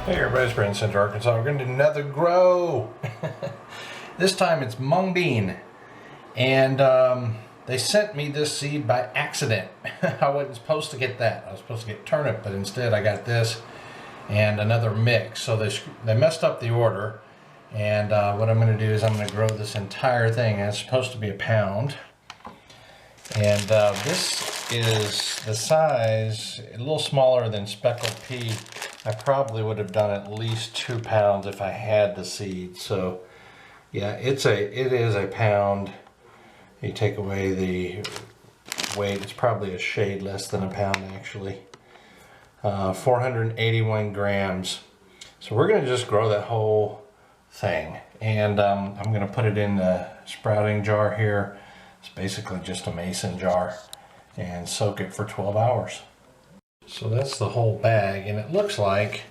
Hey everybody, it's Brandon, Central Arkansas. We're going to do another grow. This time it's mung bean. And they sent me this seed by accident. I wasn't supposed to get that. I was supposed to get turnip, but instead I got this and another mix. So they messed up the order. And what I'm going to do is I'm going to grow this entire thing. And it's supposed to be a pound. And this is the size, a little smaller than speckled pea. I probably would have done at least 2 pounds if I had the seed. So yeah, it is a pound. You take away the weight, it's probably a shade less than a pound actually. 481 grams. So we're going to just grow that whole thing. And I'm going to put it in the sprouting jar here. It's basically just a mason jar, and soak it for 12 hours. So that's the whole bag, and it looks like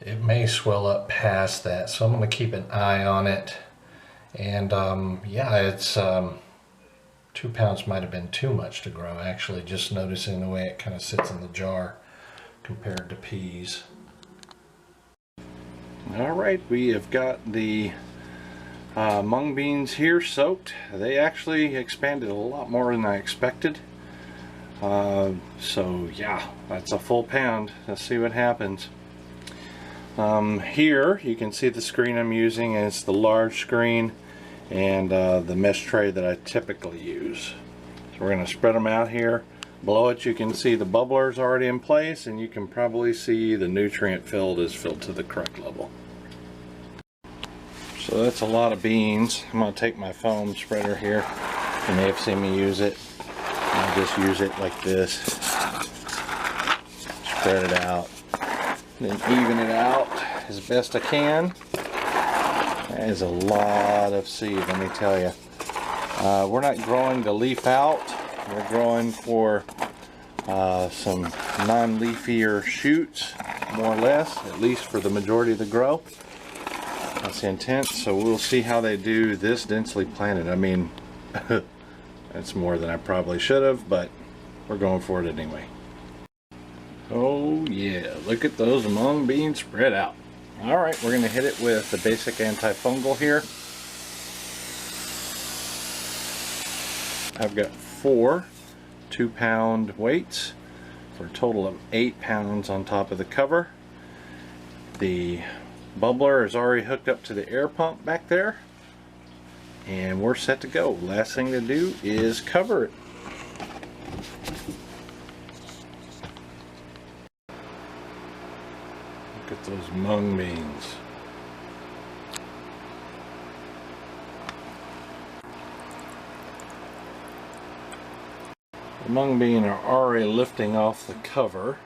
it may swell up past that, so I'm going to keep an eye on it. And yeah, it's 2 pounds might have been too much to grow actually, just noticing the way it kind of sits in the jar compared to peas. Alright, we have got the mung beans here soaked. They actually expanded a lot more than I expected. So yeah, that's a full pound. Let's see what happens. Here you can see the screen I'm using, and it's the large screen and the mesh tray that I typically use. So we're going to spread them out here. Below it you can see the bubblers already in place, and you can probably see the nutrient filled is filled to the correct level. So that's a lot of beans. I'm going to take my foam spreader here. You may have seen me use it. I'll just use it like this. Spread it out. Then even it out as best I can. That is a lot of seed, let me tell you. We're not growing the leaf out. We're growing for some non-leafier shoots, more or less, at least for the majority of the grow. That's the intent. So we'll see how they do this densely planted. I mean, that's more than I probably should have, but we're going for it anyway. Oh yeah, look at those mung beans spread out. Alright, we're going to hit it with the basic antifungal here. I've got 4 2-pound weights for a total of 8 pounds on top of the cover. The bubbler is already hooked up to the air pump back there, and we're set to go. Last thing to do is cover it. Look at those mung beans. The mung beans are already lifting off the cover,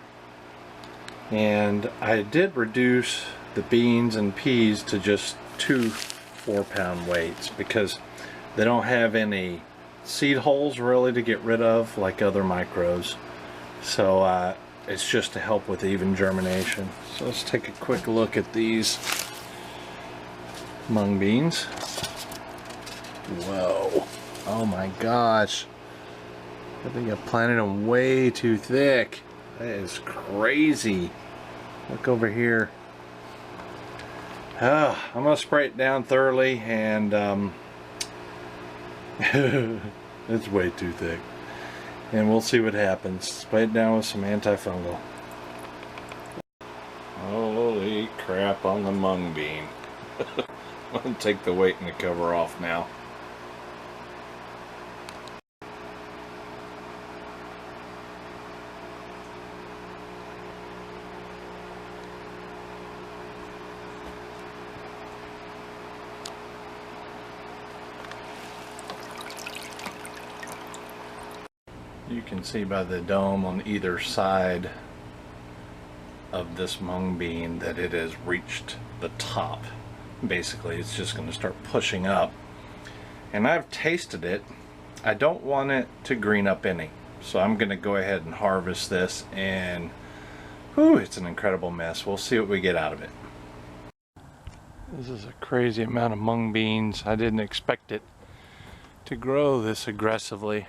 and I did reduce the beans and peas to just 2 4-pound weights because they don't have any seed holes really to get rid of like other micros. So it's just to help with even germination. So let's take a quick look at these mung beans. Whoa, oh my gosh, I think I planted them way too thick. That is crazy. Look over here. I'm going to spray it down thoroughly, and it's way too thick. And we'll see what happens. Spray it down with some antifungal. Holy crap on the mung bean. I'm going to take the weight and the cover off now. You can see by the dome on either side of this mung bean that it has reached the top. Basically, it's just going to start pushing up. And I've tasted it. I don't want it to green up any. So I'm going to go ahead and harvest this, and whew, it's an incredible mess. We'll see what we get out of it. This is a crazy amount of mung beans. I didn't expect it to grow this aggressively.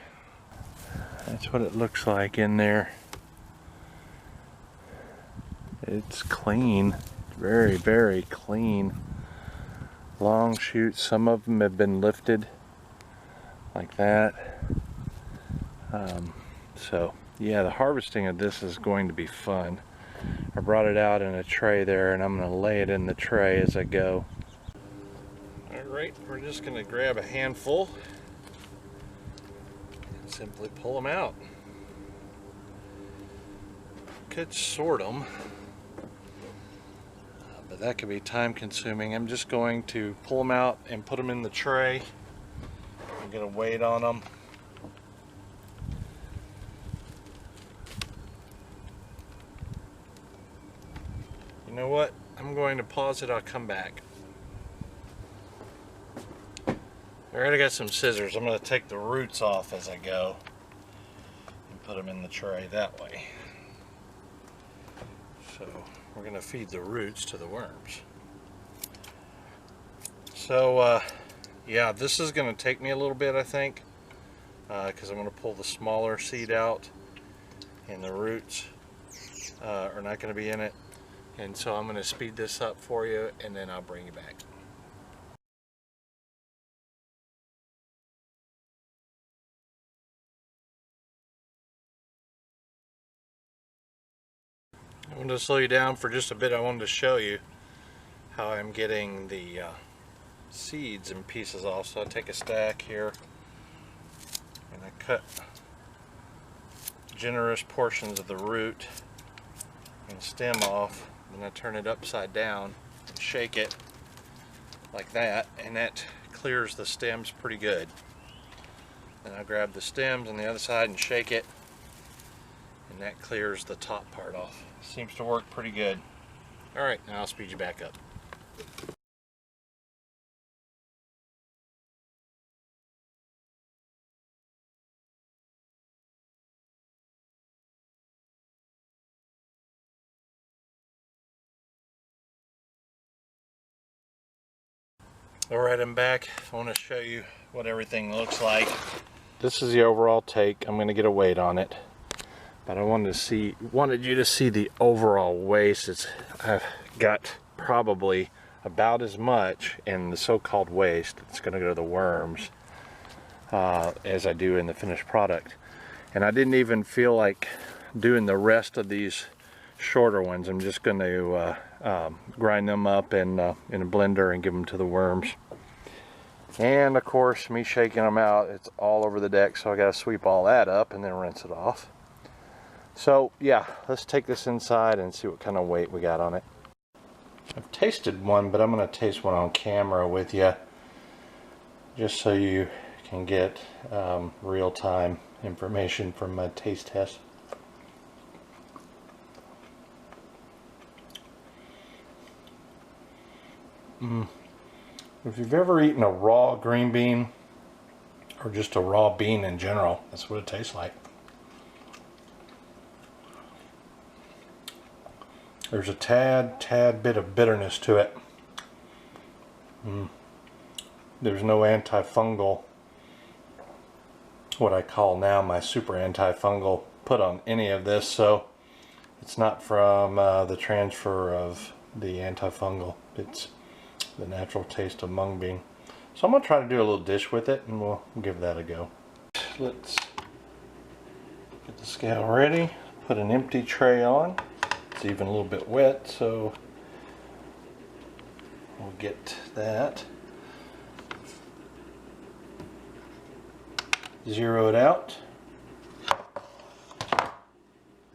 That's what it looks like in there. It's clean, very, very clean. Long shoots, some of them have been lifted like that. So yeah, the harvesting of this is going to be fun. I brought it out in a tray there, and I'm going to lay it in the tray as I go. Alright, we're just going to grab a handful and simply pull them out. Could sort them, but that could be time consuming. I'm just going to pull them out and put them in the tray. I'm going to weight on them. You know what? I'm going to pause it. I'll come back. Alright, I got some scissors. I'm going to take the roots off as I go and put them in the tray that way. So we're going to feed the roots to the worms. So yeah, this is going to take me a little bit, I think, because I'm going to pull the smaller seed out, and the roots are not going to be in it. And so I'm going to speed this up for you, and then I'll bring you back. I wanted to slow you down for just a bit. I wanted to show you how I'm getting the seeds and pieces off. So I take a stack here and I cut generous portions of the root and stem off. Then I turn it upside down and shake it like that, and that clears the stems pretty good. Then I grab the stems on the other side and shake it, and that clears the top part off. Seems to work pretty good. Alright, now I'll speed you back up. Alright, I'm back. I want to show you what everything looks like. This is the overall take. I'm going to get a weight on it. But I wanted you to see the overall waste. I've got probably about as much in the so-called waste that's going to go to the worms as I do in the finished product. And I didn't even feel like doing the rest of these shorter ones. I'm just going to grind them up in a blender and give them to the worms. And of course, me shaking them out, it's all over the deck, so I got to sweep all that up and then rinse it off. So yeah, let's take this inside and see what kind of weight we got on it. I've tasted one, but I'm going to taste one on camera with you, just so you can get real-time information from my taste test. If you've ever eaten a raw green bean, or just a raw bean in general, that's what it tastes like. There's a tad bit of bitterness to it. There's no antifungal, what I call now my super antifungal, put on any of this, so it's not from the transfer of the antifungal. It's the natural taste of mung bean. So I'm going to try to do a little dish with it, and we'll give that a go. Let's get the scale ready, put an empty tray on. It's even a little bit wet, so we'll get that. Zero it out.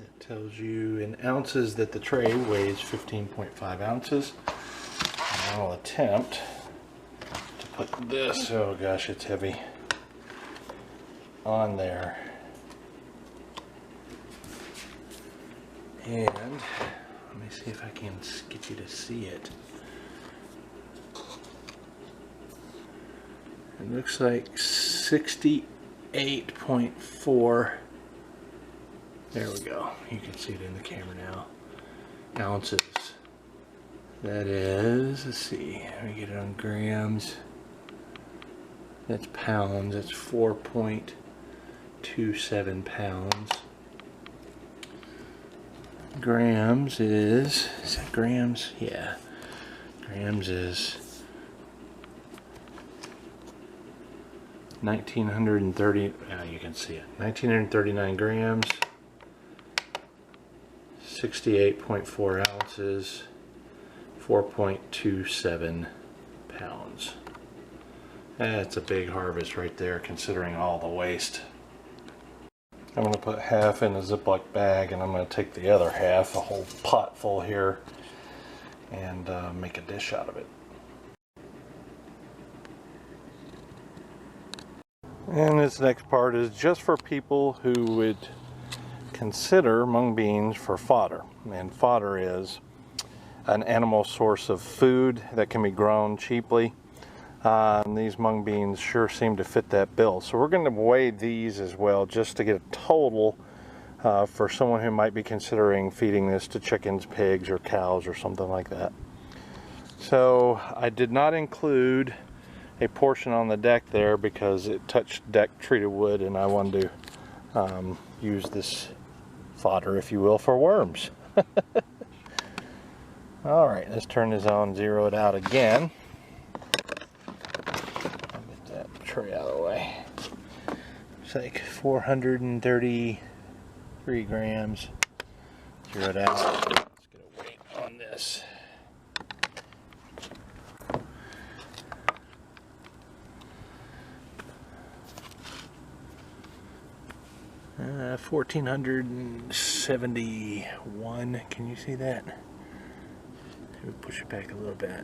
It tells you in ounces that the tray weighs 15.5 ounces. And I'll attempt to put this, oh gosh, it's heavy, on there. And let me see if I can get you to see it. It looks like 68.4. There we go. You can see it in the camera now. Ounces. That is, let's see, let me get it on grams. That's pounds. That's 4.27 pounds. Grams is that grams? Yeah. Grams is 1930, you can see it. 1939 grams, 68.4 ounces, 4.27 pounds. That's a big harvest right there, considering all the waste. I'm going to put half in a Ziploc bag, and I'm going to take the other half, a whole pot full here, and make a dish out of it. And this next part is just for people who would consider mung beans for fodder. And fodder is an animal source of food that can be grown cheaply. And these mung beans sure seem to fit that bill. So we're going to weigh these as well, just to get a total for someone who might be considering feeding this to chickens, pigs, or cows, or something like that. So I did not include a portion on the deck there because it touched deck treated wood, and I wanted to use this fodder, if you will, for worms. Alright, let's turn this on, zero it out again. Get that tray out of the way. It's like 433 grams. Zero it out. Let's get a weight on this. 1471. Can you see that? Let me push it back a little bit.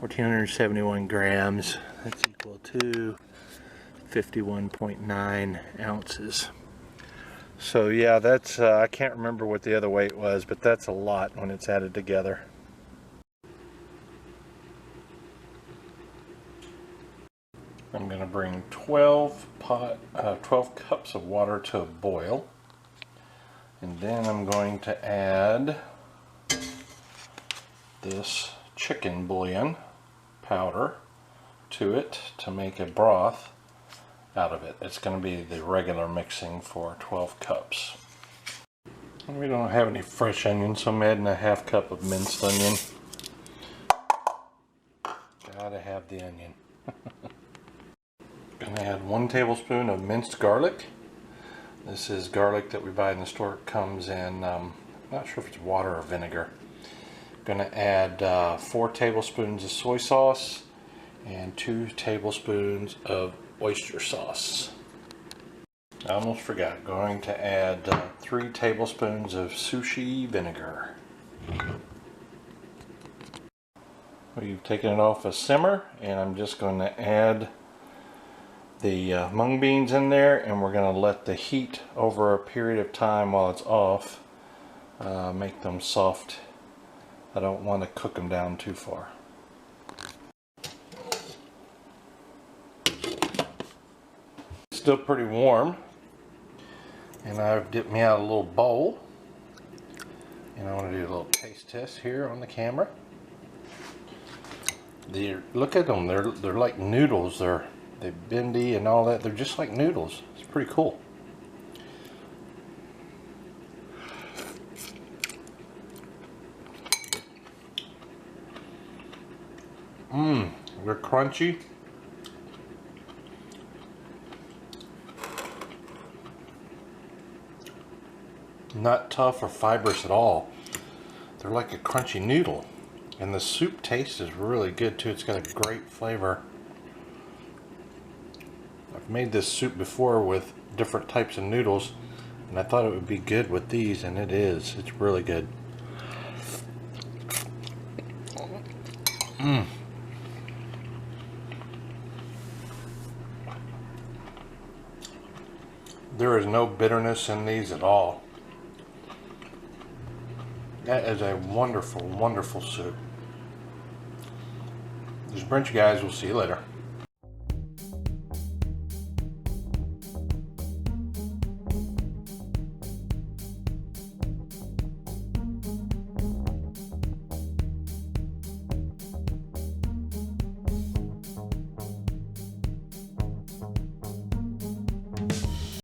1471 grams. That's equal to 51.9 ounces. So yeah, that's I can't remember what the other weight was, but that's a lot when it's added together. I'm going to bring 12 cups of water to a boil, and then I'm going to add this chicken bouillon powder to it to make a broth out of it. It's going to be the regular mixing for 12 cups. And we don't have any fresh onions, so I'm adding a half cup of minced onion. Gotta have the onion. Gonna add 1 tablespoon of minced garlic. This is garlic that we buy in the store. It comes in, I'm not sure if it's water or vinegar. Gonna add 4 tablespoons of soy sauce and 2 tablespoons of oyster sauce. I almost forgot. Going to add 3 tablespoons of sushi vinegar. We've taken it off a simmer, and I'm just going to add the mung beans in there, and we're going to let the heat over a period of time while it's off make them soft. I don't want to cook them down too far. Still pretty warm, and I've dipped me out a little bowl, and I want to do a little taste test here on the camera. Look at them, they're like noodles. They're bendy and all that. They're just like noodles. It's pretty cool. They're crunchy. Not tough or fibrous at all. They're like a crunchy noodle. And the soup taste is really good too. It's got a great flavor. I've made this soup before with different types of noodles, and I thought it would be good with these, and it is. It's really good. There is no bitterness in these at all. That is a wonderful, wonderful soup. Just a bunch of guys. We'll see you later.